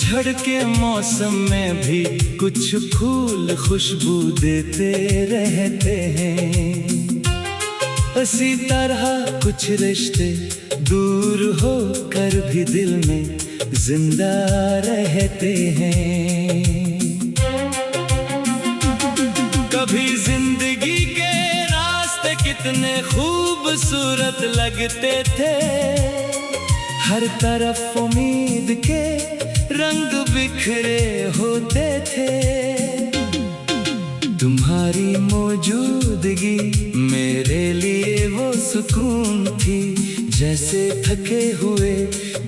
पतझड़ के मौसम में भी कुछ फूल खुशबू देते रहते हैं। इसी तरह कुछ रिश्ते दूर होकर भी दिल में जिंदा रहते हैं। कभी जिंदगी के रास्ते कितने खूबसूरत लगते थे, हर तरफ उम्मीद के रंग बिखरे होते थे। तुम्हारी मौजूदगी मेरे लिए वो सुकून थी, जैसे थके हुए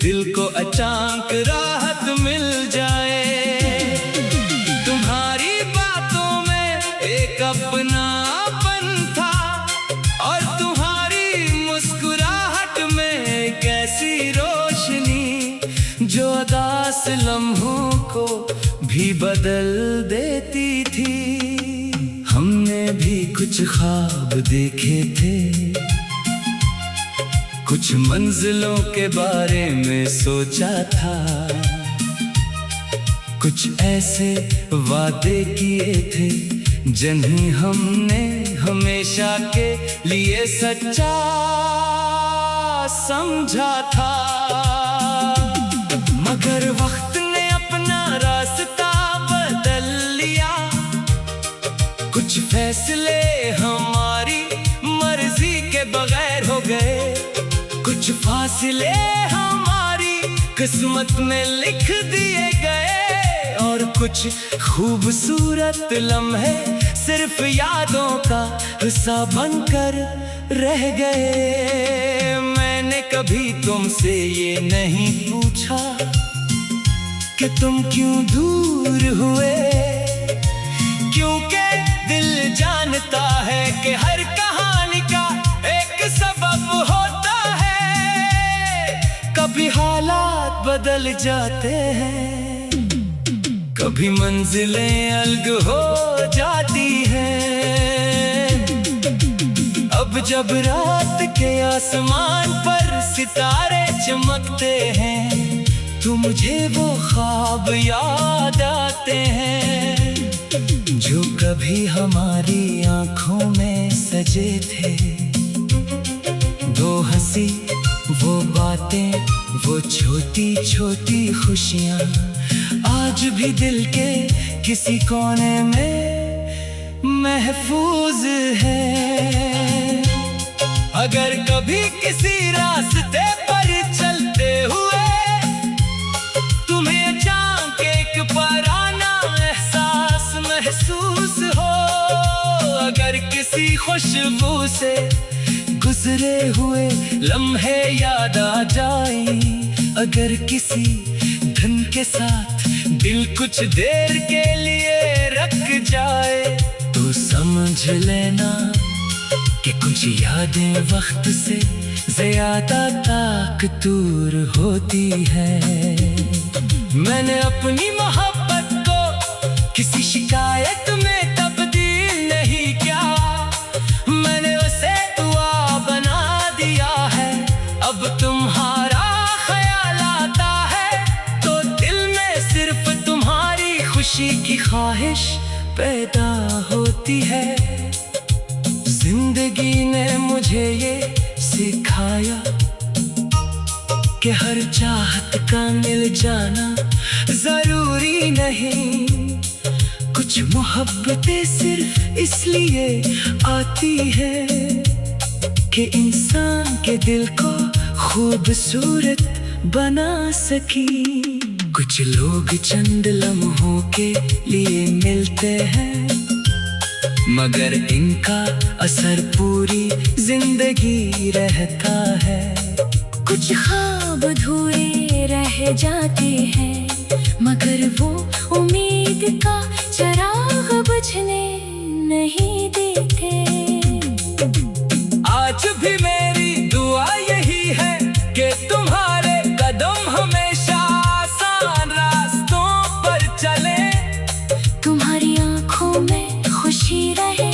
दिल को अचानक राहत मिल जाए। तुम्हारी बातों में एक अपनापन था और तुम्हारी मुस्कुराहट में एक ऐसी रोशनी जो उदास लम्हों को भी बदल देती थी। हमने भी कुछ ख्वाब देखे थे, कुछ मंजिलों के बारे में सोचा था, कुछ ऐसे वादे किए थे जिन्हें हमने हमेशा के लिए सच्चा समझा था। मगर वक्त ने अपना रास्ता बदल लिया, कुछ फैसले हमारी मर्जी के बगैर हो गए, कुछ फासले हमारी किस्मत में लिख दिए गए, और कुछ खूबसूरत लम्हे सिर्फ यादों का हिस्सा बनकर रह गए। मैंने कभी तुमसे ये नहीं पूछा कि तुम क्यों दूर हुए, क्योंकि दिल जानता है कि हर कहानी का एक सबब होता है। कभी हालात बदल जाते हैं, कभी मंजिलें अलग हो जाती हैं। अब जब रात के आसमान पर सितारे चमकते हैं, तो मुझे वो ख्वाब याद आते हैं जो कभी हमारी आंखों में सजे थे। वो हंसी, वो बातें, वो छोटी छोटी खुशियाँ आज भी दिल के किसी कोने में महफूज है। अगर कभी किसी रास्ते पर चलते हुए तुम्हें अचानक एक पुराना एहसास महसूस हो, अगर किसी खुशबू से गुजरे हुए लम्हे याद आ जाए, अगर किसी धन के साथ दिल कुछ देर के लिए रख जाए, तो समझ लेना कि कुछ यादें वक्त से ज्यादा ताकतूर होती है। मैंने अपनी मोहब्बत को किसी शिकायत में तब्दील नहीं किया, मैंने उसे दुआ बना दिया है। अब तुम्हारा ख्याल आता है तो दिल में सिर्फ तुम्हारी खुशी की ख्वाहिश पैदा होती है। जिंदगी ने मुझे ये सिखाया कि हर चाहत का मिल जाना जरूरी नहीं, कुछ मोहब्बतें सिर्फ इसलिए आती है कि इंसान के दिल को खूबसूरत बना सकी। कुछ लोग चंद लम्हों के लिए मिलते हैं, मगर इनका असर पूरी जिंदगी रहता है। कुछ ख्वाब अधूरे रह जाते हैं, मगर वो उम्मीद का चिराग बुझने नहीं देते। आज भी मेरी दुआ यही है कि तुम्हारे कदम हमेशा आसान रास्तों पर चले, तुम्हारी आंखों में खुशी रहे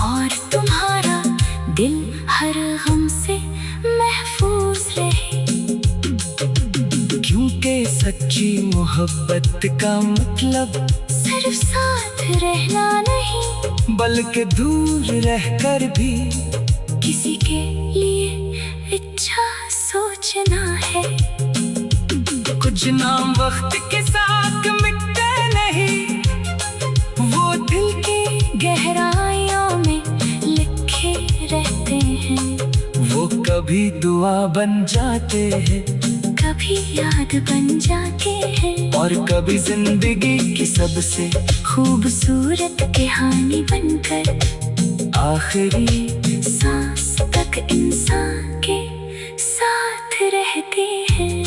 और तुम्हारा दिल हर गम से महफूज रहे। क्योंकि सच्ची मोहब्बत का मतलब सिर्फ साथ रहना नहीं, बल्कि दूर रहकर भी किसी के लिए अच्छा सोचना है। कुछ नाम वक्त के साथ मिटते नहीं, वो दिल की गहराइयों में लिखे रहते हैं। वो कभी दुआ बन जाते हैं, कभी याद बन जाते हैं, और कभी जिंदगी की सबसे खूबसूरत कहानी बनकर आखिरी सांस तक इंसान के साथ रहते हैं।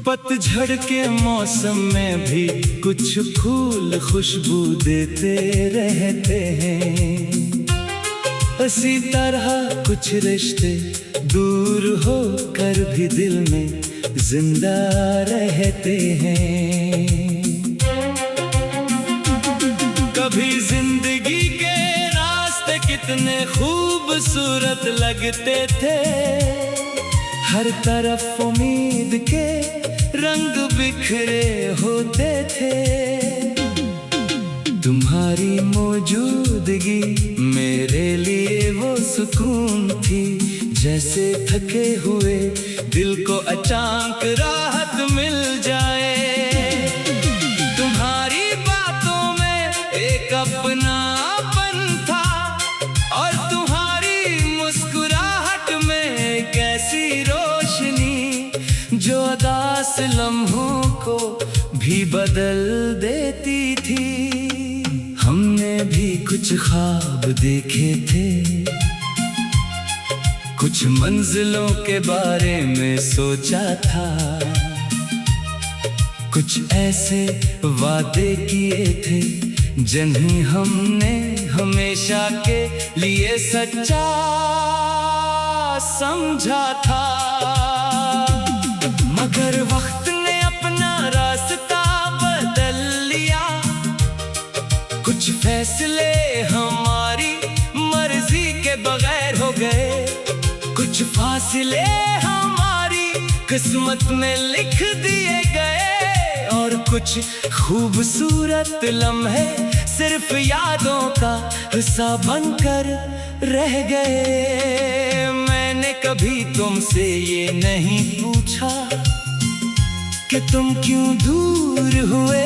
पतझड़ के मौसम में भी कुछ फूल खुशबू देते रहते हैं। इसी तरह कुछ रिश्ते दूर होकर भी दिल में जिंदा रहते हैं। कभी जिंदगी के रास्ते कितने खूबसूरत लगते थे, हर तरफ उम्मीद के रंग बिखरे होते थे। तुम्हारी मौजूदगी मेरे लिए वो सुकून थी, जैसे थके हुए दिल को अचानक राहत मिल जाए। तुम्हारी बातों में एक अपनापन था, और तुम्हारी मुस्कुराहट में एक ऐसी रोशनी जो उदास लम्हों को भी बदल देती थी। हमने भी कुछ ख्वाब देखे थे, कुछ मंजिलों के बारे में सोचा था, कुछ ऐसे वादे किए थे जिन्हें हमने हमेशा के लिए सच्चा समझा था। मगर वक्त ने अपना रास्ता बदल लिया, कुछ फैसले हमारी मर्जी के बगैर हो गए, कुछ फासले हमारी किस्मत में लिख दिए गए, और कुछ खूबसूरत लम्हे सिर्फ यादों का हिस्सा बनकर रह गए। मैंने कभी तुमसे ये नहीं पूछा कि तुम क्यों दूर हुए,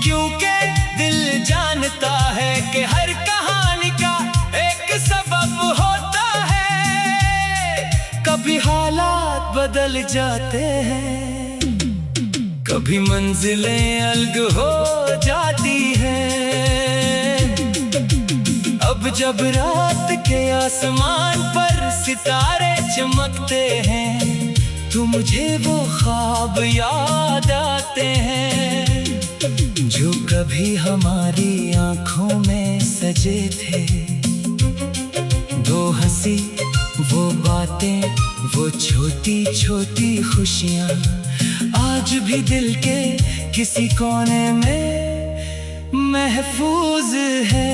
क्योंकि दिल जानता है कि हर कहानी का एक सबब होता है। कभी हालात बदल जाते हैं, कभी मंजिलें अलग हो जाती हैं। अब जब रात के आसमान पर सितारे चमकते हैं, तो मुझे वो ख्वाब याद आते हैं जो कभी हमारी आंखों में सजे थे। वो हंसी, वो बातें, वो छोटी छोटी खुशियाँ आज भी दिल के किसी कोने में महफूज है।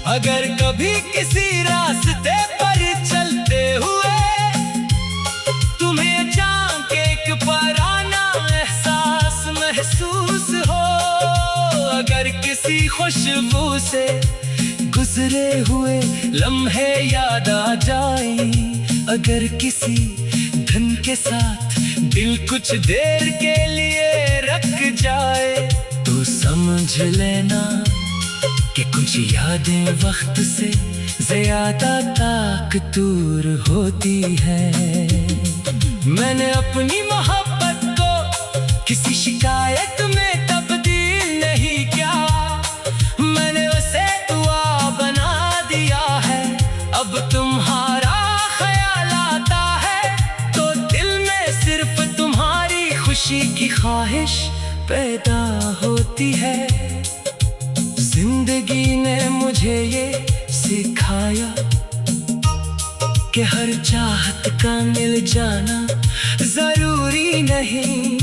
अगर कभी किसी रास्ते पर चलते हुए तुम्हें अचानक एक पुराना एहसास महसूस हो, अगर किसी खुशबू से गुजरे हुए लम्हे याद आ जाए, अगर किसी धन के साथ दिल कुछ देर के लिए रख जाए, तो समझ लेना कि कुछ यादें वक्त से ज्यादा ताकतूर होती है। मैंने अपनी मोहब्बत को किसी शिकायत में तब्दील नहीं किया, मैंने उसे दुआ बना दिया है। अब तुम्हारा ख्याल आता है खुशी की ख्वाहिश पैदा होती है। जिंदगी ने मुझे ये सिखाया कि हर चाहत का मिल जाना जरूरी नहीं।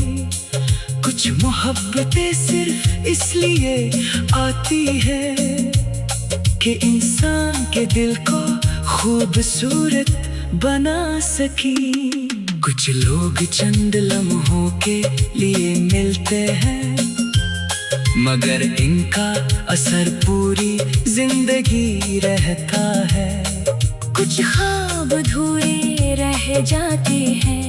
कुछ मोहब्बतें सिर्फ इसलिए आती है कि इंसान के दिल को खूबसूरत बना सकी। कुछ लोग चंद लम्हों के लिए मिलते हैं, मगर इनका असर पूरी जिंदगी रहता है। कुछ ख्वाब अधूरे रह जाते हैं,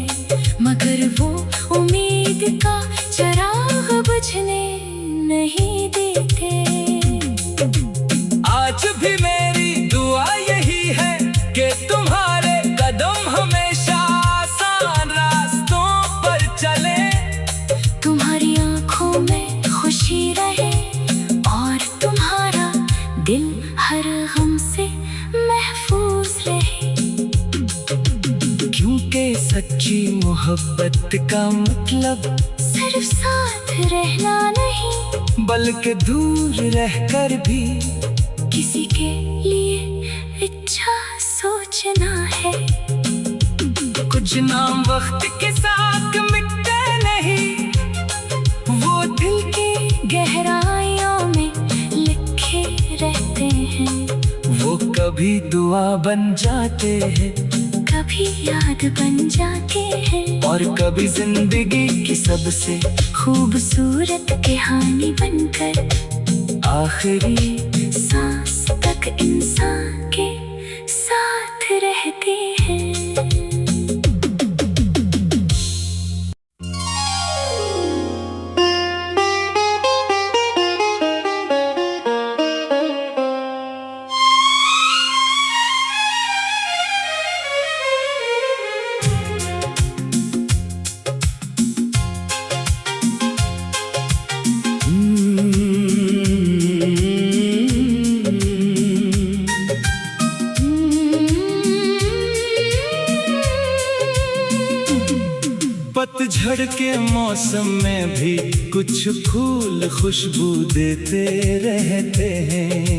मगर वो उम्मीद का चिराग बुझने नहीं देते। आज भी मेरी दुआ यही है कि तुम्हारे कदम हमेशा आसान रास्तों पर चले। तुम्हारी आंखों में खुशी रहे और तुम्हारा दिल हर गम से महफूज रहे। क्योंकि सच्ची मोहब्बत का मतलब सिर्फ साथ रहना नहीं, बल्कि दूर रहकर भी किसी के लिए अच्छा सोचना है। कुछ नाम वक्त के साथ मिटते नहीं, वो दिल की गहराइयों में लिखे रहते हैं। वो कभी दुआ बन जाते हैं, कभी याद बन जाते हैं, और कभी जिंदगी की सबसे खूबसूरत कहानी बनकर आखिरी सांस तक इंसान के साथ रहते हैं। पतझड़ के मौसम में भी कुछ फूल खुशबू देते रहते हैं।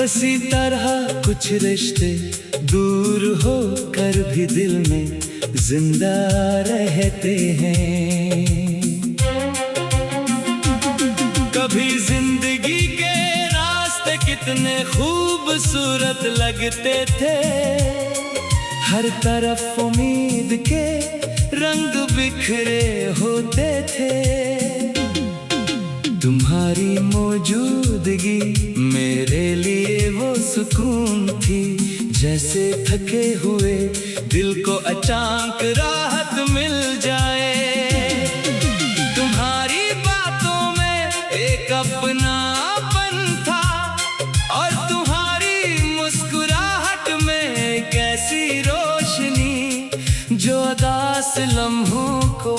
इसी तरह कुछ रिश्ते दूर होकर भी दिल में जिंदा रहते हैं। कभी जिंदगी के रास्ते कितने खूबसूरत लगते थे, हर तरफ उम्मीद के रंग बिखरे होते थे। तुम्हारी मौजूदगी मेरे लिए वो सुकून थी, जैसे थके हुए दिल को अचानक राहत मिल जाए। तुम्हारी बातों में एक अपनापन था, और तुम्हारी मुस्कुराहट में एक ऐसी रोशनी जो उदास लम्हों को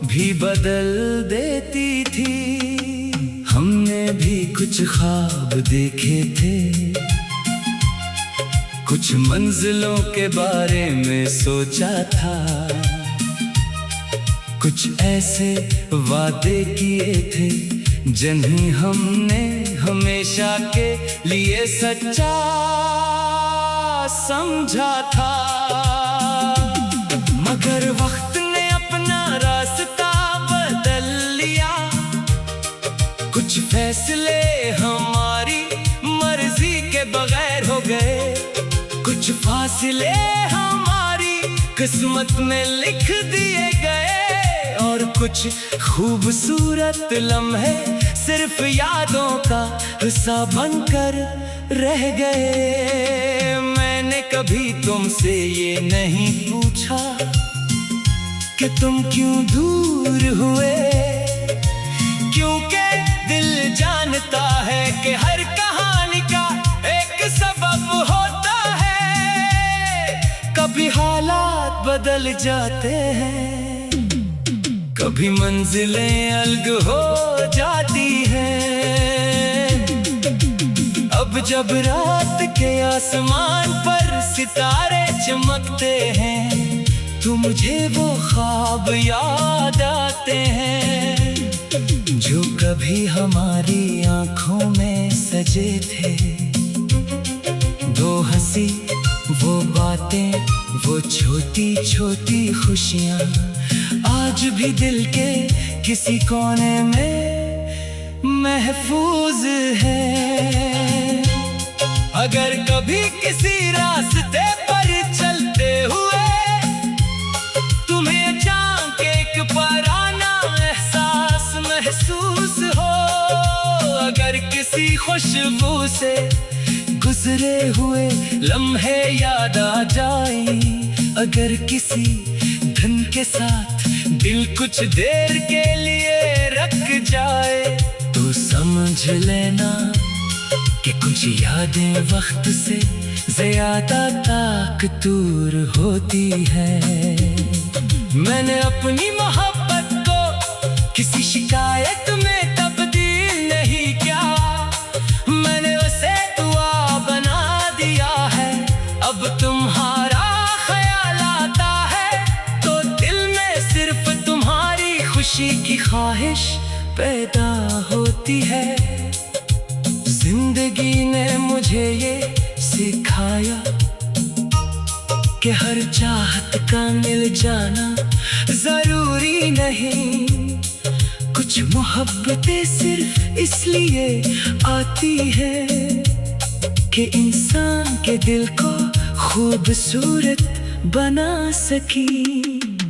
भी बदल देती थी। हमने भी कुछ ख्वाब देखे थे, कुछ मंजिलों के बारे में सोचा था, कुछ ऐसे वादे किए थे जिन्हें हमने हमेशा के लिए सच्चा समझा था। मगर वक्त ने अपना रास्ता बदल लिया, कुछ फैसले हमारी मर्जी के बगैर हो गए, कुछ फासले हमारी किस्मत में लिख दिए गए, और कुछ खूबसूरत लम्हे सिर्फ यादों का हिस्सा बनकर रह गए। मैंने कभी तुमसे ये नहीं पूछा कि तुम क्यों दूर हुए, क्योंकि दिल जानता है कि हर कहानी का एक सबब होता है। कभी हालात बदल जाते हैं, कभी मंजिलें अलग हो जाती हैं। अब जब रात के आसमान पर सितारे चमकते हैं, तो मुझे वो ख्वाब याद आते हैं जो कभी हमारी आंखों में सजे थे। दो हंसी वो बातें, वो छोटी छोटी खुशियाँ आज भी दिल के किसी कोने में महफूज है। अगर कभी किसी रास्ते पर चलते हुए तुम्हें अचानक एक पुराना एहसास महसूस हो, अगर किसी खुशबू से गुजरे हुए लम्हे याद आ जाए, अगर किसी धन के साथ दिल कुछ देर के लिए रख जाए, तो समझ लेना कि कुछ यादें वक्त से ज्यादा ताकतूर होती है। मैंने अपनी मोहब्बत को किसी शिकायत में तब्दील नहीं किया, मैंने उसे दुआ बना दिया है। अब तुम्हारा ख्याल आता है तो दिल में सिर्फ तुम्हारी खुशी की ख्वाहिश पैदा होती है। जिंदगी ने मुझे ये सिखाया कि हर चाहत का मिल जाना जरूरी नहीं। कुछ मोहब्बतें सिर्फ इसलिए आती है कि इंसान के दिल को खूबसूरत बना सकी।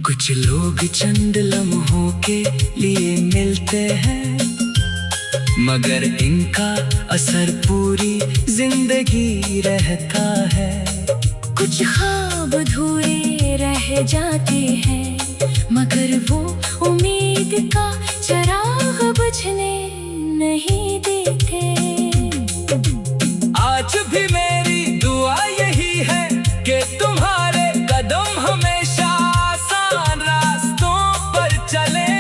कुछ लोग चंद लम्हों के लिए मिलते हैं, मगर इनका असर पूरी जिंदगी रहता है। कुछ ख्वाब अधूरे रह जाते हैं, मगर वो उम्मीद का चिराग बुझने नहीं देते। आज भी मेरी दुआ यही है कि तुम्हारे कदम हमेशा आसान रास्तों पर चले,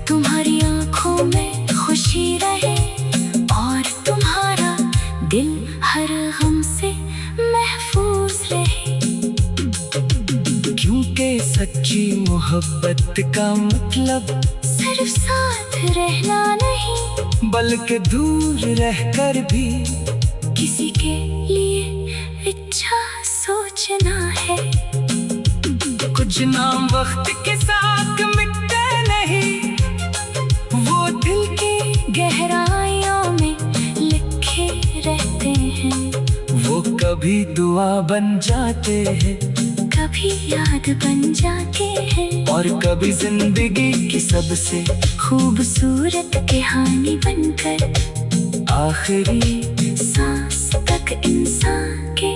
तुम्हारी आंखों में खुशी रहे और तुम्हारा दिल हर गम से महफूज रहे। क्योंकि सच्ची मोहब्बत का मतलब सिर्फ साथ रहना नहीं, बल्कि दूर रहकर भी किसी के लिए अच्छा सोचना है। कुछ नाम वक्त के साथ मिटते नहीं, वो दिल की गहराइयों में लिखे रहते हैं। वो कभी दुआ बन जाते हैं, कभी याद बन जाते हैं, और कभी जिंदगी की सबसे खूबसूरत कहानी बनकर आखिरी सांस तक इंसान के